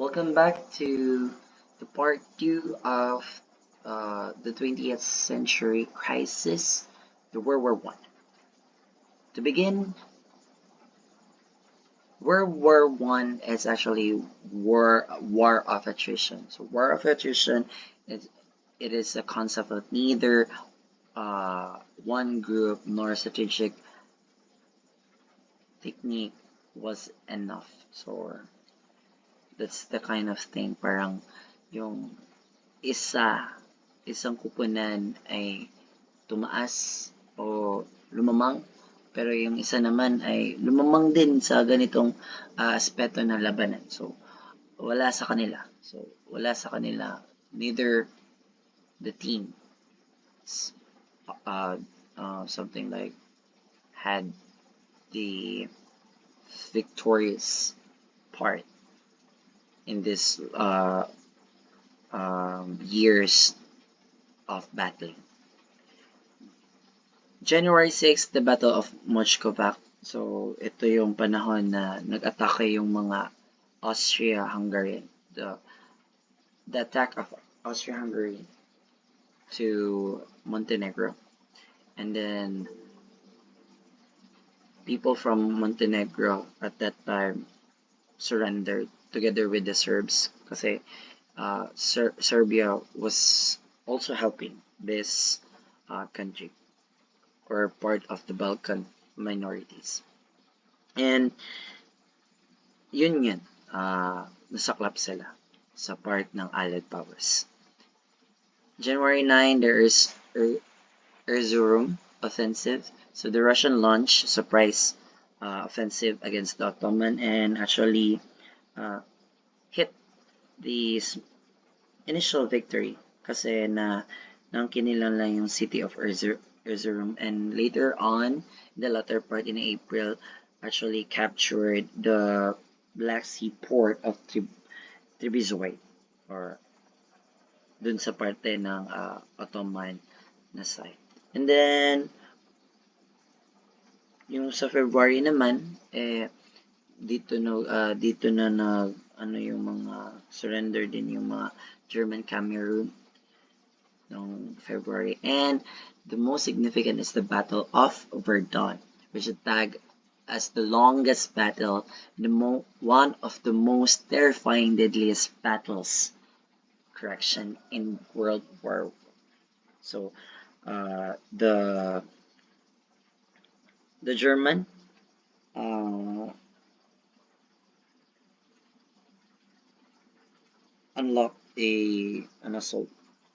Welcome back to the part two of the 20th century crisis, the World War One. To begin, World War One is actually war of attrition. So war of attrition is it is a concept of neither one group nor strategic technique was enough. So that's the kind of thing parang yung isang kupunan ay tumaas o lumamang, pero yung isa naman ay lumamang din sa ganitong aspeto ng labanan. So, wala sa kanila. So, wala sa kanila. Neither the team uh, something like had the victorious part in this years of battling. January 6, the Battle of Mochkovac. So, ito yung panahon na nag-atake yung mga Austria-Hungarian. The attack of Austria-Hungary to Montenegro. And then, people from Montenegro at that time surrendered together with the Serbs kasi Serbia was also helping this country or part of the Balkan minorities. And yun, nasaklap sila sa part ng Allied powers. January 9, there is Erzurum offensive. So the Russian launched surprise offensive against the Ottoman and actually hit the initial victory kasi nang kinilan lang yung city of Erzurum, and later on, the latter part in April, actually captured the Black Sea port of Trebizond or dun sa parte ng Ottoman na side. And then, yung sa February naman, dito na yung mga surrender din yung mga German Cameroon noong February. And the most significant is the Battle of Verdun, which is tagged as the longest battle, one of the most terrifying, deadliest battles, in World War. So, the German unlocked an assault,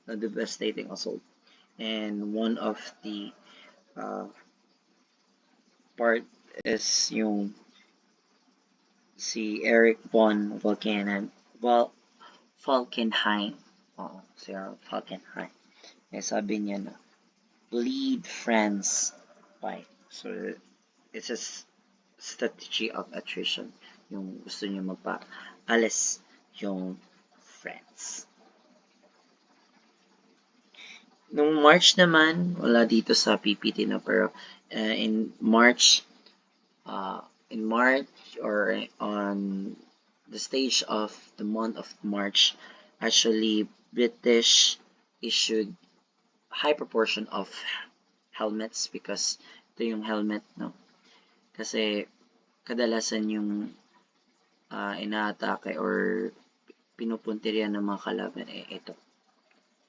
a devastating assault, and one of the part is yung si Eric von Falkenhayn. Si Falkenhayn. Sabi niya na, bleed France fight. So, it's a strategy of attrition. Yung gusto niya magpa-alis yung France. Nung March naman, wala dito sa PPT na, pero in March or on the stage of the month of March, actually British issued high proportion of helmets because ito yung helmet, no? Kasi kadalasan yung inaatake or pinupuntirya ng mga kalaban ito,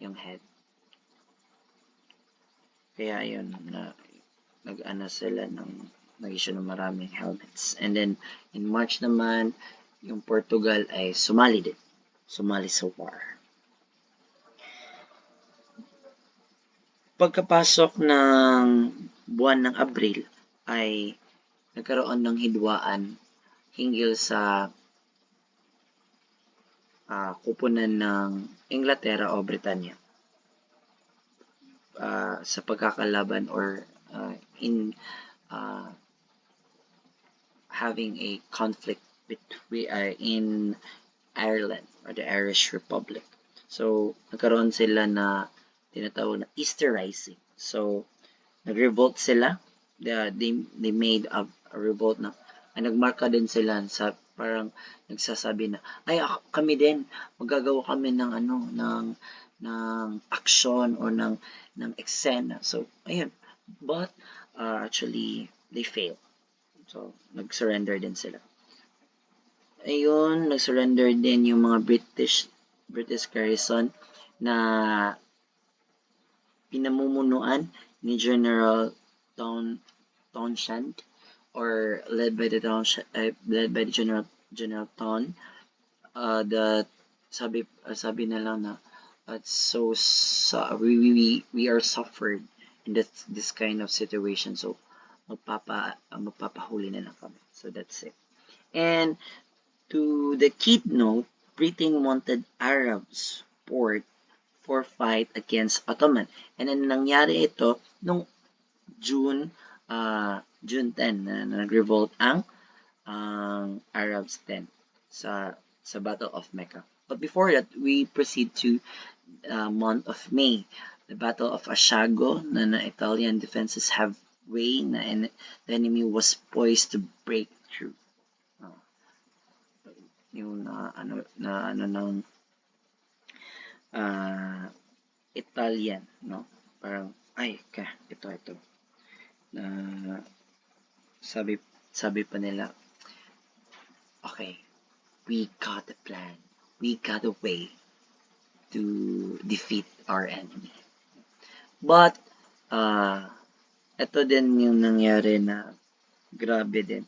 yung head. Kaya yun, nag-ano sila nag-issue ng maraming helmets. And then, in March naman, yung Portugal ay sumali sa war. Pagkapasok ng buwan ng Abril, ay nagkaroon ng hidwaan hinggil sa kupunan ng Inglaterra o Britanya sa pagkakalaban or in having a conflict in Ireland or the Irish Republic. So, nagkaroon sila na tinatawag na Easter Rising. So, nag-revolt sila. They made a revolt na nagmarka din sila sa parang nagsasabi na, ay kami din, magagawa kami ng ng aksyon o ng eksena. So, ayun. But, actually, they fail. So, nag-surrender din sila. Ayun, nag-surrender din yung mga British garrison na pinamumunuan ni General Townshend or led by the General Ton. That sabi na lang na we are suffered in this kind of situation, so magpapahuli na lang kami. So that's it. And to the keynote, Britain wanted Arab support for fight against Ottoman. And then nangyari ito nung June June 10 na nag-revolt ang Arabs then sa Battle of Mecca. But before that, we proceed to month of May, the Battle of Ashago, na Italian defenses have way na and the enemy was poised to break through. Yung ng Italian, no? Parang ito na sabi pa nila, okay, we got a plan, we got a way to defeat our enemy. But ito din yung nangyari na grabe din,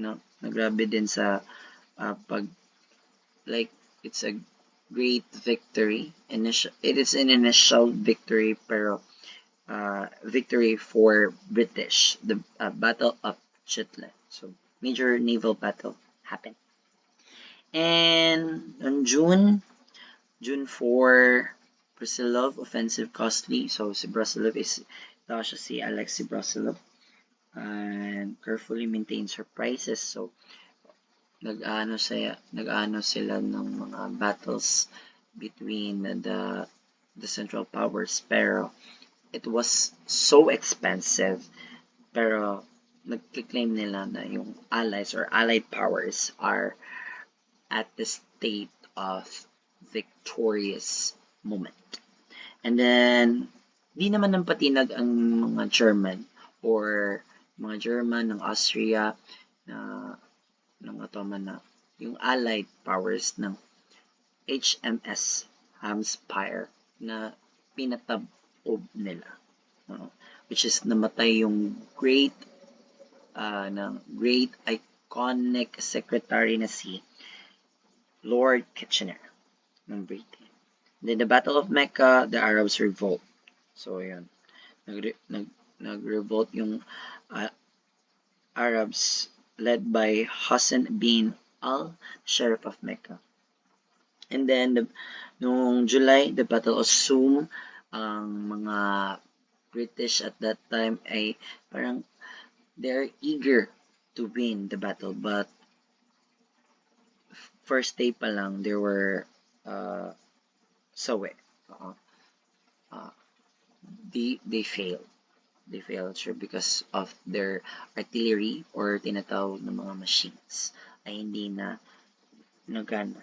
no? Nagrabe din sa it's a great victory. It is an initial victory, pero victory for British, the Battle of Jutland. So major naval battle happened. And on June 4, Brusilov offensive costly. So si Brusilov si Alexei Brusilov and carefully maintains her prices. So nag-ano sila ng mga battles between the Central Powers, pero it was so expensive, pero nagki-claim nila na yung allies or allied powers are at the state of victorious moment. And then di naman ng patinag ang mga German or mga German ng Austria ng Ottoman na yung allied powers ng HMS Hampshire na pinatabob nila, which is namatay yung great iconic secretary na si Lord Kitchener ng Britain. Then the Battle of Mecca, the Arabs revolt. So yun, nag-revolt yung Arabs led by Hassan bin al, Sheriff of Mecca. And then noong July, the Battle of Somme, ang mga British at that time ay parang they're eager to win the battle, but first day pa lang they were sawi. They failed. They failed sure because of their artillery or tinatawag ng mga machines ay hindi na nagana.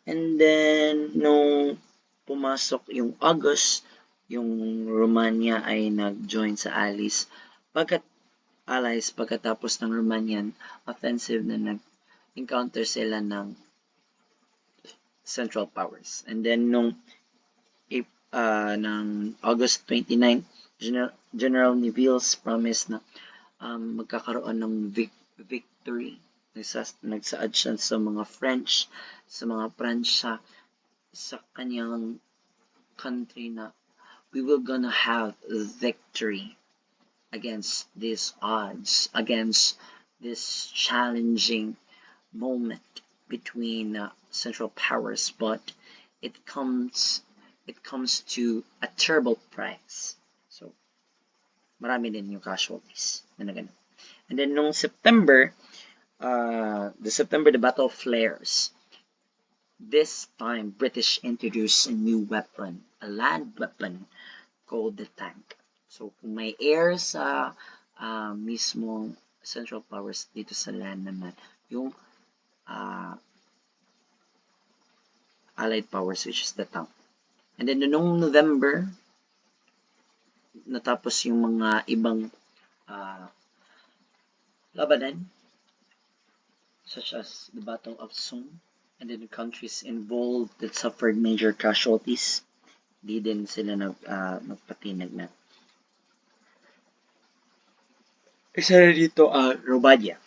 And then nung pumasok yung August, yung Romania ay nag-join sa Allies pagkatapos ng Romanian offensive na nag-encounter sila ng Central Powers. And then nung August 29, General Neville's promise na magkakaroon ng victory. Nagsaad siya sa mga French, sa mga Pransya, sa kanyang country na we will gonna have victory against these odds, against this challenging moment between Central Powers, but it comes to a terrible price. So, marami din yung casualties na nagano. And then, nung September, the battle flares. This time, British introduced a new weapon, a land weapon called the tank. So, kung may air sa mismong Central Powers, dito sa land naman, yung uh, Allied powers, which is the tank. And then noong November, natapos yung mga ibang uh, labanan, such as the Battle of Somme, and then the countries involved that suffered major casualties. Di din sila magpatinag na. Isa na dito, Robadia.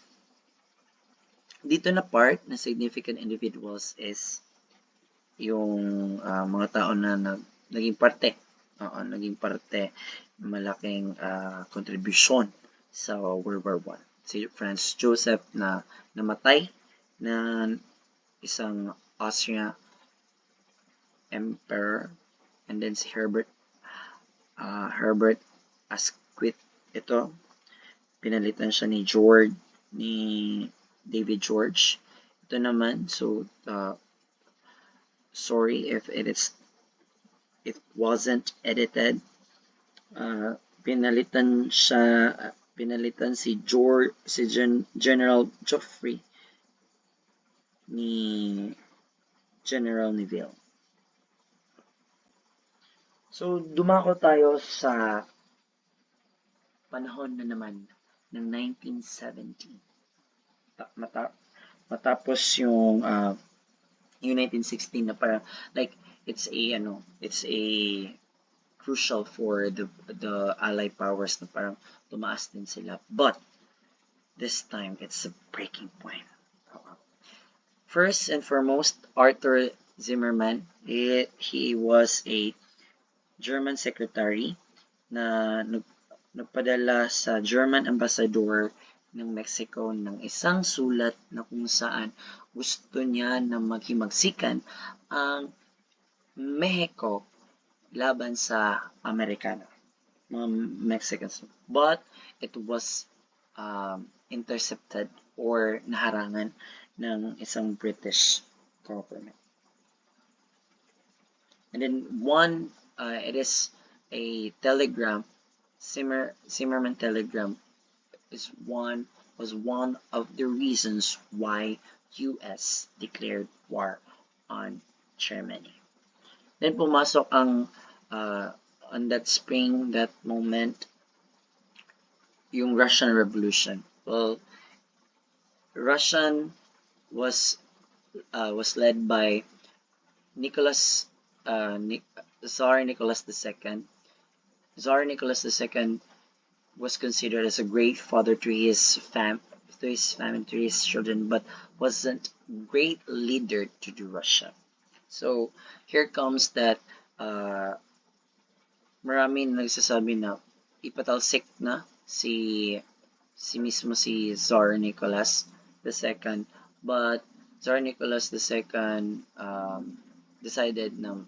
Dito na part na significant individuals is yung mga tao na naging parte. Naging parte, malaking kontribusyon sa World War I. Si Franz Joseph na namatay na isang Austria Emperor, and then si Herbert Asquith, ito pinalitan siya ni David George. Ito naman, so sorry if it wasn't edited. Pinalitan si General Joffrey ni General Neville. So, dumako tayo sa panahon na naman ng 1970. Matapos yung 1916 na parang like it's a crucial for the Allied powers na parang tumaas din sila, but this time it's a breaking point. First and foremost, Arthur Zimmermann, he was a German secretary na nagpadala sa German ambassador ng Mexico ng isang sulat na kung saan gusto niya na maghimagsikan ang Mexico laban sa Amerikano, mga Mexicans. But it was intercepted or naharangan ng isang British government. And then it is a telegram, Zimmermann telegram was one of the reasons why US declared war on Germany. Then pumasok ang on that spring, that moment, yung Russian Revolution. Well, Russian was led by Tsar Nicholas II. Tsar Nicholas II was considered as a great father to his family, to his children, but wasn't a great leader to the Russia. So here comes that marami nagsasabi na ipatalsik na si Tsar Nicholas II, but Tsar Nicholas II decided na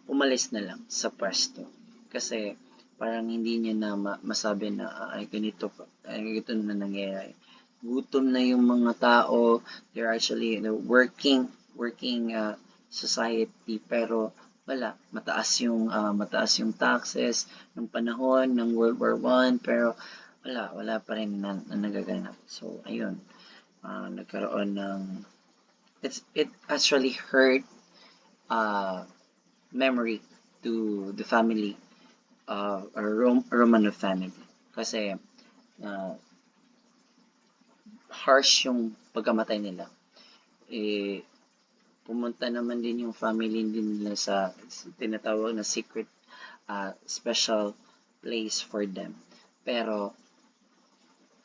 umalis na lang sa pwesto kasi parang hindi niya na masabi na ay ganito na nangyayari. Gutom na yung mga tao, they're actually working society, pero wala, mataas yung taxes ng panahon ng World War I, pero wala pa rin na nagaganap. So ayun, nagkaroon ng it actually hurt memory to the family, Romanov family, kasi harsh yung pagkamatay nila. Pumunta naman din yung family din nila sa tinatawag na secret special place for them. Pero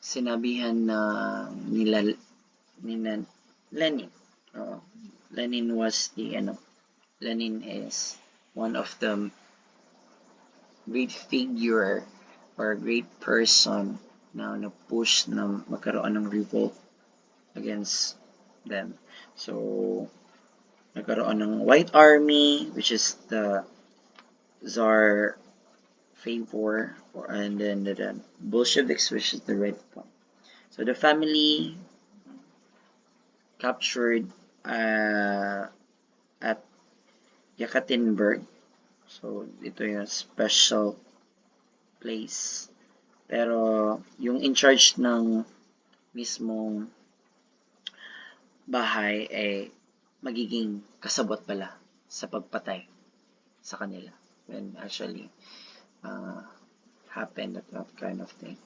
sinabihan na nila Lenin. Lenin was Lenin is one of the great figure or great person na push na magkaroon ng revolt against them. So nagkaroon ng White Army, which is the Tsar favor, and then the Bolsheviks, which is the Red one. So the family captured at Yekaterinburg. So ito yung special place. Pero yung in charge ng mismong bahay ay magiging kasabot pala sa pagpatay sa kanila. When actually, uh, happened that kind of thing.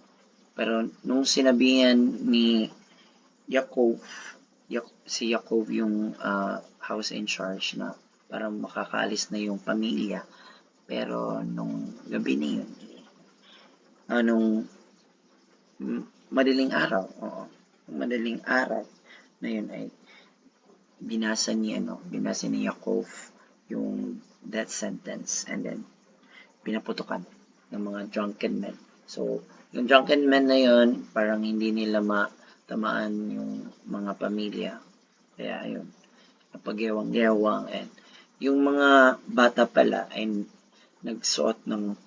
Pero nung sinabihan ni Yakov, si Yakov yung house in charge na parang makakaalis na yung pamilya. Pero nung gabi na yun, nung madaling araw, oo, madaling araw na yun ay binasa ni Yakov yung death sentence and then pinaputukan ng mga drunken men. So, yung drunken men na yun, parang hindi nila matamaan yung mga pamilya. Kaya yun, napagyawang-gewang and yung mga bata pala ay nagsuot ng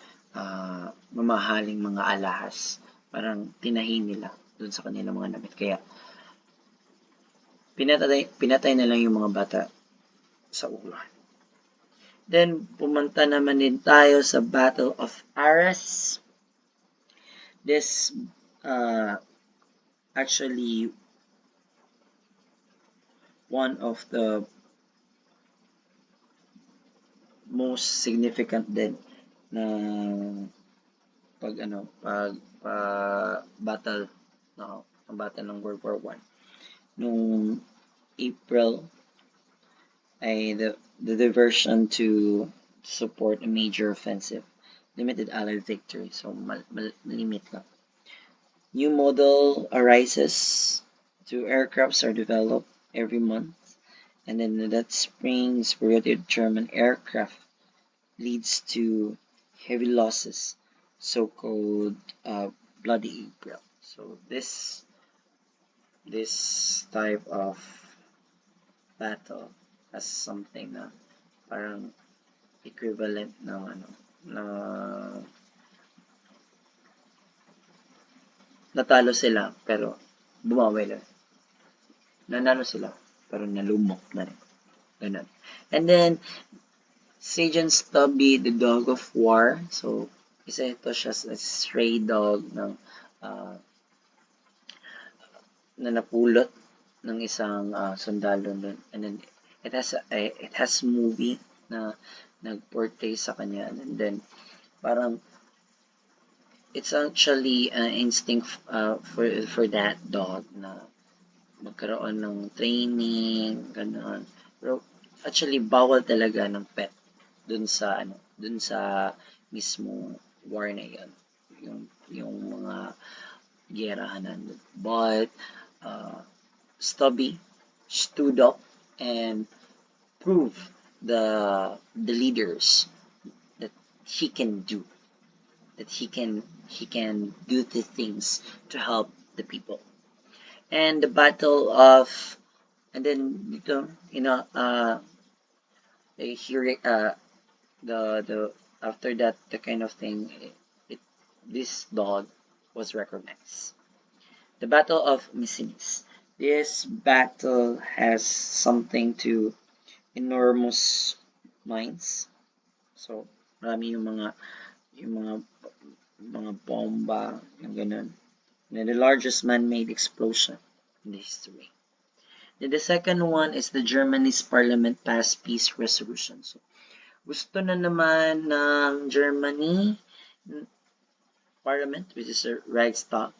mamahaling mga alahas. Parang tinahi nila dun sa kanilang mga damit. Kaya pinatay na lang yung mga bata sa ulan. Then, pumunta naman din tayo sa Battle of Arras. This, actually, one of the most significant din na battle ng World War I. Nung April ay the diversion to support a major offensive, limited Allied victory. So, malimit lang. New model arises. 2 aircrafts are developed every month. And then that spring, spirited German aircraft leads to heavy losses, so-called Bloody April. So this type of battle has something na parang equivalent ng na natalo sila pero bumawi lang. Nanalo sila pero nalumok na rin. Ganun. And then Sergeant Stubby, the dog of war. So, isa ito siya sa stray dog ng na napulot ng isang sundalo nun. And then it has movie na nag-portray sa kanya. And then parang it's actually an instinct for that dog na magkaroon ng training, gano'n. Pero actually bawal talaga ng pet dun sa mismo war na yun. Yung mga giyerahan nandun. But Stubby stood up and proved the leaders that he can do do the things to help the people. And the battle of and then dito hearing the after that the kind of thing this dog was recognized. The Battle of Messines. This battle has something to enormous mines. So marami yung mga bomba, yung ganun. And the largest man-made explosion in the history. Then the second one is the Germany's parliament passed peace resolution. So, gusto na naman ng Germany parliament, which is a Reichstag.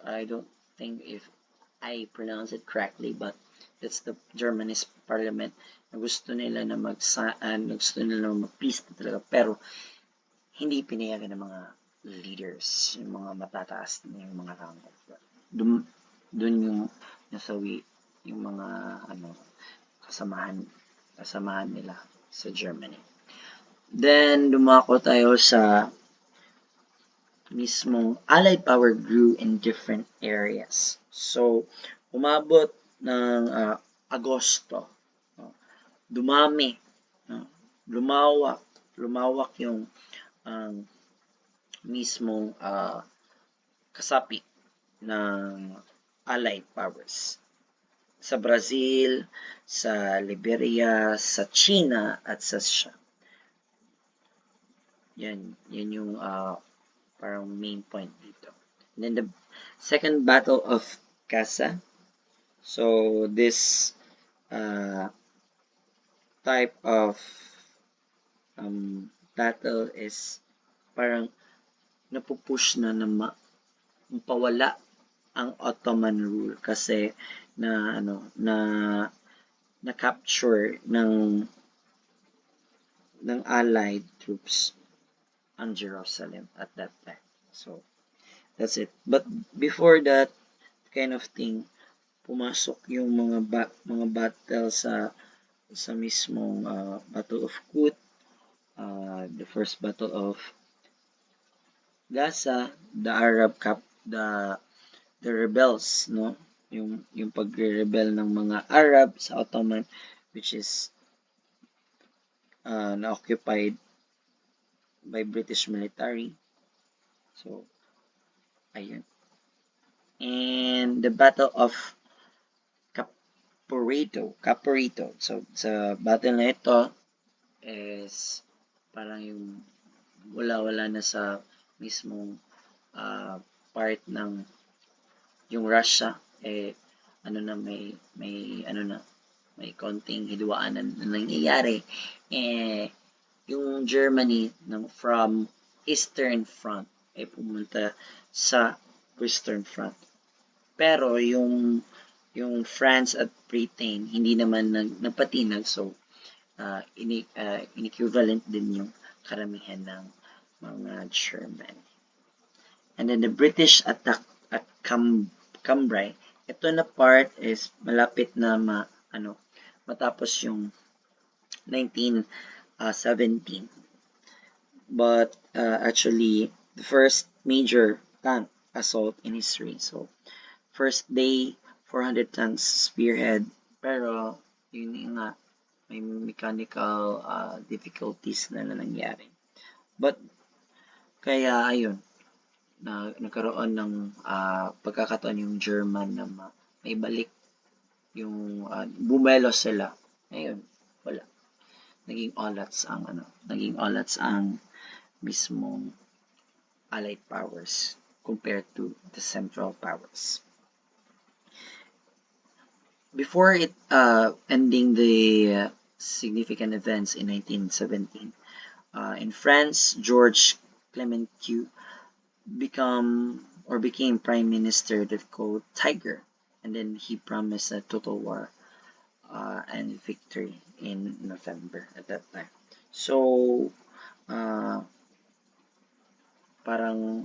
I don't think if I pronounce it correctly, but that's the Germany's parliament. Gusto nila na mag-peace na talaga. Pero, hindi pinayagan ng mga leaders, yung mga matataas na yung mga rango. Doon yung nasawi yung mga kasamahan nila sa Germany. Then dumako tayo sa mismong Allied power grew in different areas. So umabot ng Agosto, dumami, lumawak yung mismong kasapi ng Allied powers sa Brazil, sa Liberia, sa China, at sa Russia. Yan yung parang main point dito. And then the second battle of Casa. So this uh, type of battle is parang napupush na mapawala ang Ottoman rule kasi na capture ng Allied troops ang Jerusalem at that time. So that's it. But before that kind of thing, pumasok yung mga battle sa mismong Battle of Kut, the first Battle of Gaza, the rebels, no? Yung pagre-rebel ng mga Arab sa Ottoman, which is na-occupied by British military. So, ayun. And the Battle of Caporito. So, sa battle na ito is parang yung wala-wala na sa mismong part ng yung Russia may konting hidwaan na nangyayari yung Germany from Eastern Front ay pumunta sa Western Front, pero yung France at Britain hindi naman nagpatinag, so inequivalent din yung karamihan ng mga German. And then the British attack at Cambrai. Ito na part is malapit na matapos yung 1917. But actually, the first major tank assault in history. So, first day, 400 tanks spearhead. Pero, yun nga, may mechanical difficulties na nangyari. But, kaya ayun, nagkaroon ng pagkakataon yung German na may balik yung bumelo sila. Ayun, wala. Naging olats ang mismong Allied powers compared to the Central powers. Before it ending the significant events in 1917, in France, George Clemenceau became prime minister that called Tiger, and then he promised a total war and victory in November at that time. So parang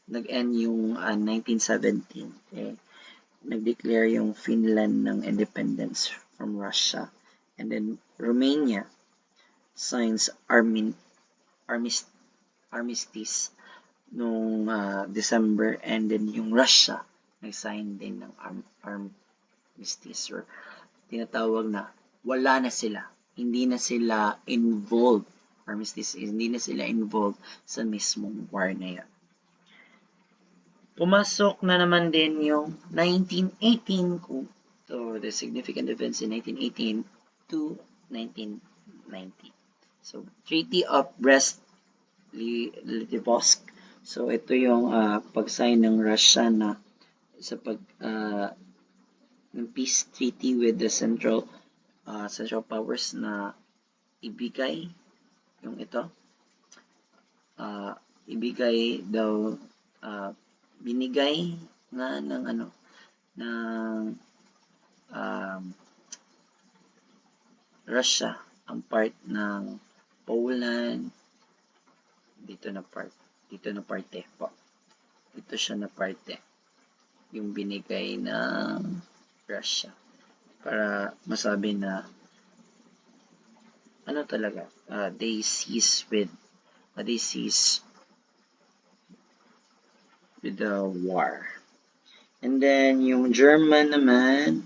nag-end yung 1917, nag-declare yung Finland ng independence from Russia, and then Romania signs armistice nung December, and then yung Russia nag-sign din ng armistice, or tinatawag na wala na sila, hindi na sila involved, armistice is hindi na sila involved sa mismong war na yan. Pumasok na naman din yung 1918 so the significant events in 1918 to 1919. So Treaty of Brest-Litovsk. So ito yung pag-sign ng Russia na sa ng peace treaty with the central powers na ibigay yung ito. Ibigay daw binigay nga ng Russia ang part ng Poland dito na parte po. Ito siya na parte yung binigay ng Russia para masabi na talaga they cease with the war. And then yung German naman,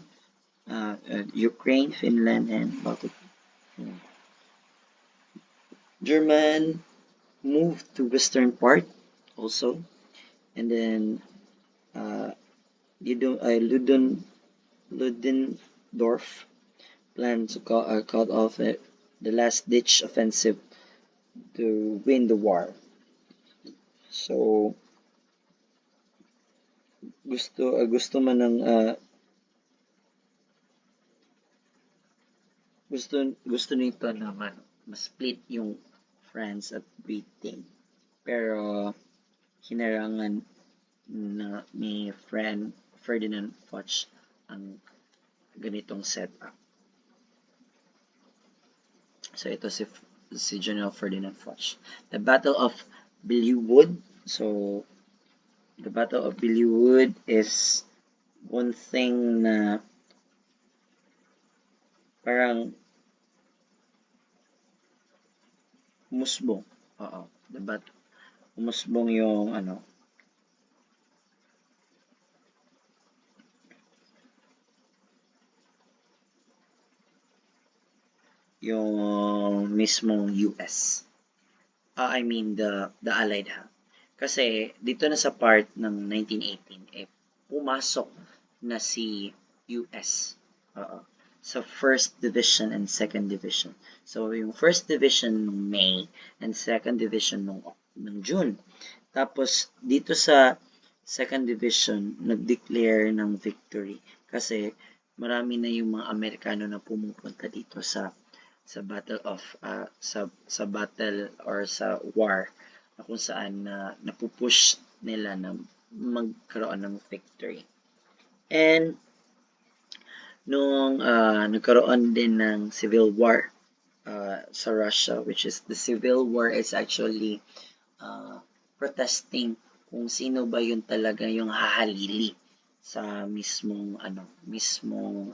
Ukraine, Finland, and Baltic. German moved to western part also, and then Ludendorff planned to cut off the last-ditch offensive to win the war. So gusto man ng gusto gusto nito naman ma-split yung France at Britain. Pero hinarangan na ni Ferdinand Foch ang ganitong setup. So ito si General Ferdinand Foch. The Battle of Belleau. So the Battle of Belleau is one thing na parang umusbong. Oo. Umusbong yung yung mismong US. I mean the Allied ha. Kasi dito na sa part ng 1918 pumasok na si US. Oo. Sa first division and second division. So yung first division nung May and second division nung June. Tapos dito sa second division nag-declare ng victory kasi marami na yung mga Amerikano na pumupunta dito sa battle of sa battle or sa war na kung saan napupush nila na magkaroon ng victory. And nung nagkaroon din ng civil war sa Russia, which is the civil war is actually protesting kung sino ba yun talaga yung hahalili sa mismong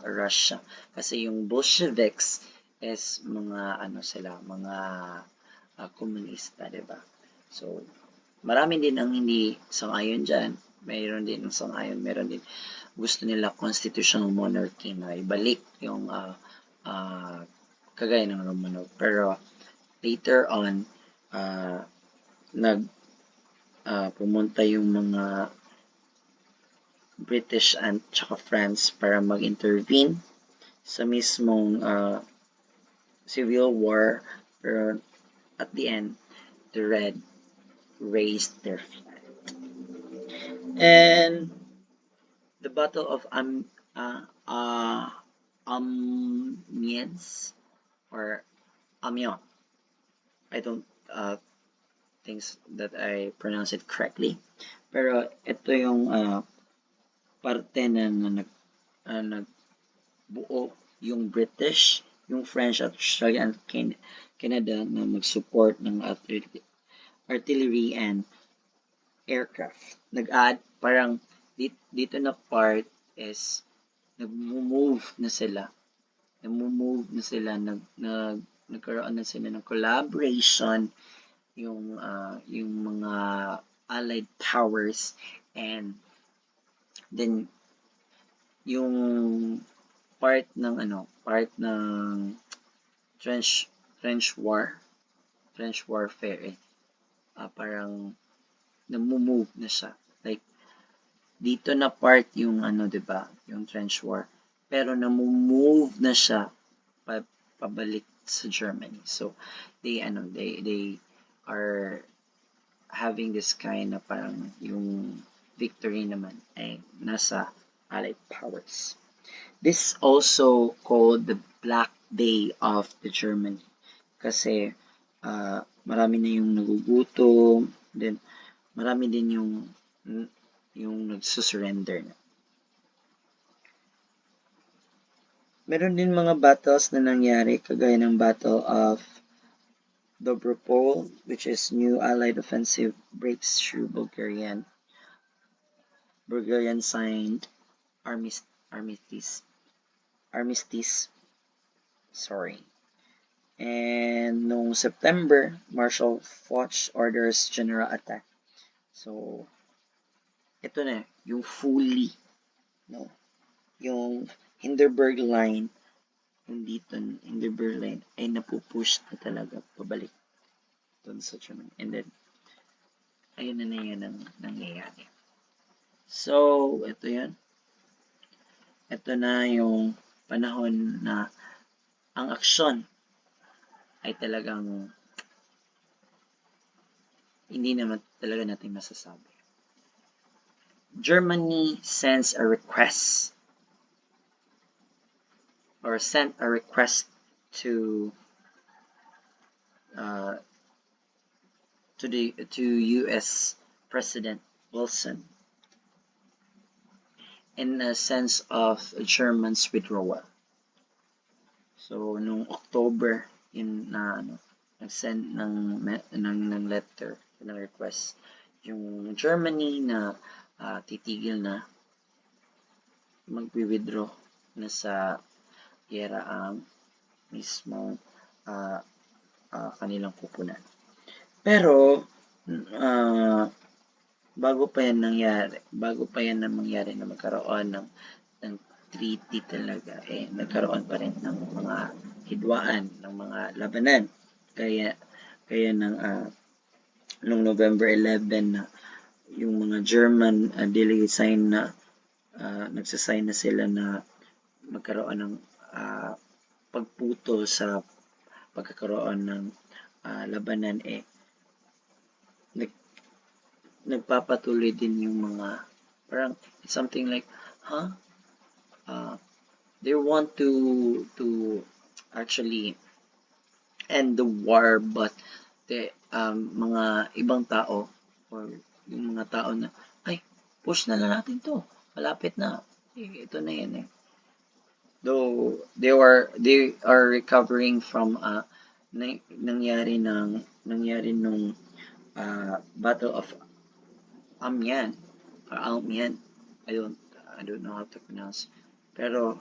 Russia. Kasi yung Bolsheviks is mga mga komunista, 'di ba? So marami din ang hindi sang-ayon diyan. Mayroon din ang sang-ayon, meron din gusto nila constitutional monarchy na ibalik yung kagaya ng Romanov. Pero later on pumunta yung mga British and tsaka France para mag-intervene sa mismong civil war, pero at the end the Red raised their flag. And the Battle of Amiens or Amiens, I don't think that I pronounce it correctly, pero ito yung parte na nagbuo yung British, yung French at Australia and Canada na mag-support ng artillery and aircraft. Nag-add, parang dito na part is nag-move na sila. Nagkaroon na sila ng collaboration yung mga allied powers and then yung part ng trench warfare parang namo-move na siya. Like dito na part yung 'di ba, yung trench war. Pero namo-move na siya pabalik sa Germany. So they are having this kind of parang yung victory naman ay nasa Allied powers. This also called the Black Day of the Germany kasi marami na yung nagugutom, then marami din yung nagsusurrender na. Meron din mga battles na nangyari kagaya ng Battle of Dobropol, which is new Allied offensive breaks through Bulgarian signed armistice. Sorry. And noong September, Marshal Foch orders general attack. So, ito na, yung fully, no, yung Hindenburg line, Hindenburg line ay napupush na talaga pabalik doon sa Germany. And then, ayun na yan ang nangyayari. So, ito yan. Ito na yung panahon na ang aksyon ay talagang hindi naman talaga natin masasabi. Germany sends a request or sent a request to uh, to U.S. President Wilson in a sense of German's withdrawal. So nung October in na ano, nag-send ng letter ng request yung Germany na titigil na magwi-withdraw na sa giyera ang mismong uh, kanilang kupunan. Pero bago pa yan na mangyari na magkaroon ng treaty talaga, nagkaroon pa rin ng mga hidwaan, ng mga labanan. Kaya nung November 11 na yung mga German delegate sign na nagsasign na sila na magkaroon ng pagputol sa pagkakaroon ng labanan, nag, nagpapatuloy din yung mga parang it's something like they want to actually end the war, but the mga ibang tao or yung mga tao na ay push na lang natin to, malapit na, ito na yan though they are recovering from nangyari nung Battle of Amiens or Almian. I don't know how to pronounce. Pero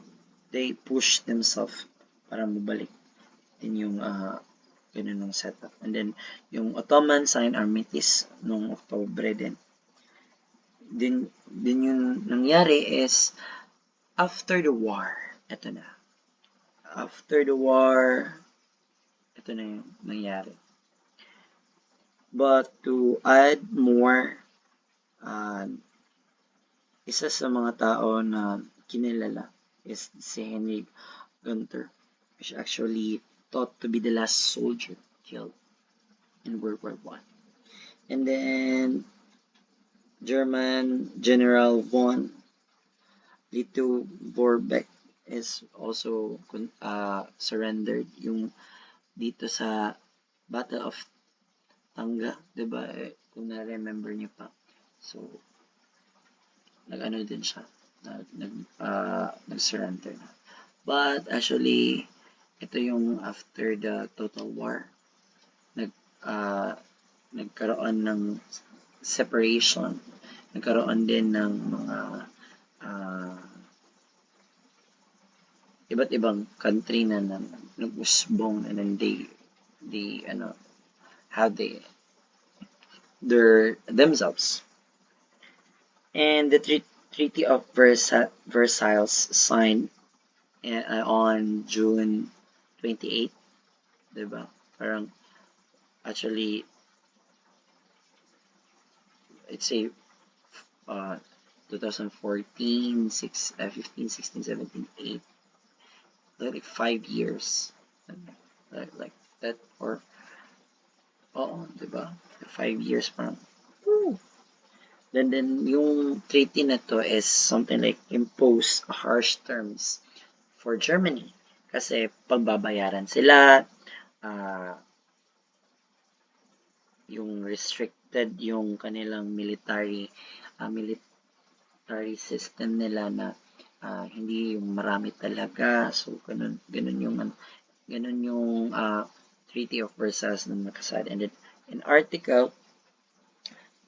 they push themselves para mabalik din yung ganun setup. And then yung Ottoman signed armistice nung October din. Din yung nangyari is after the war, ito na. After the war, ito na yung nangyari. But to add more, isa sa mga tao na kinilala is si Henry Gunther, which actually thought to be the last soldier killed in World War I. And then German General von Lettow-Vorbeck is also surrendered yung dito sa Battle of Tanga, 'di ba? Kung na-remember niyo pa. So nag-ano din siya, nag-surrender na. But actually, ito yung after the total war, nagkaroon ng separation, nagkaroon din ng mga iba't ibang country na nag-usbong, and then they have their themselves. And the Treaty of Versailles signed on June 28, diba? Parang actually it's a 2014, 15, 16, 17, 8, like 5 years. Like that, or diba? 5 years parang. Woo! Then yung treaty na to is something like impose harsh terms for Germany. Kasi pagbabayaran sila, yung restricted yung kanilang military system nila na hindi yung marami talaga. So ganun yung Treaty of Versailles na nakasad. And then in Article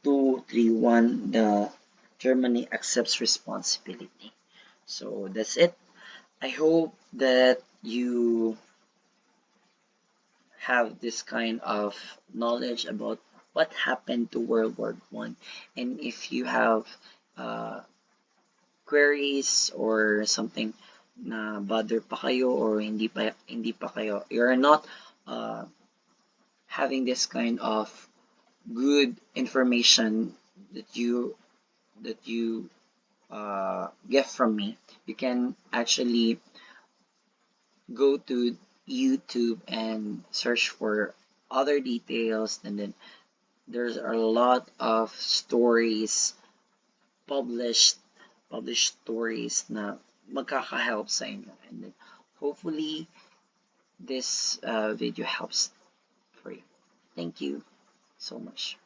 231, the Germany accepts responsibility. So that's it. I hope that you have this kind of knowledge about what happened to World War I. And if you have queries or something na bother pa kayo or hindi pa kayo, you're not having this kind of good information that you get from me, you can actually go to YouTube and search for other details, and then there's a lot of stories published stories na magkaka-help sa inyo. And then, hopefully, this video helps for you. Thank you so much.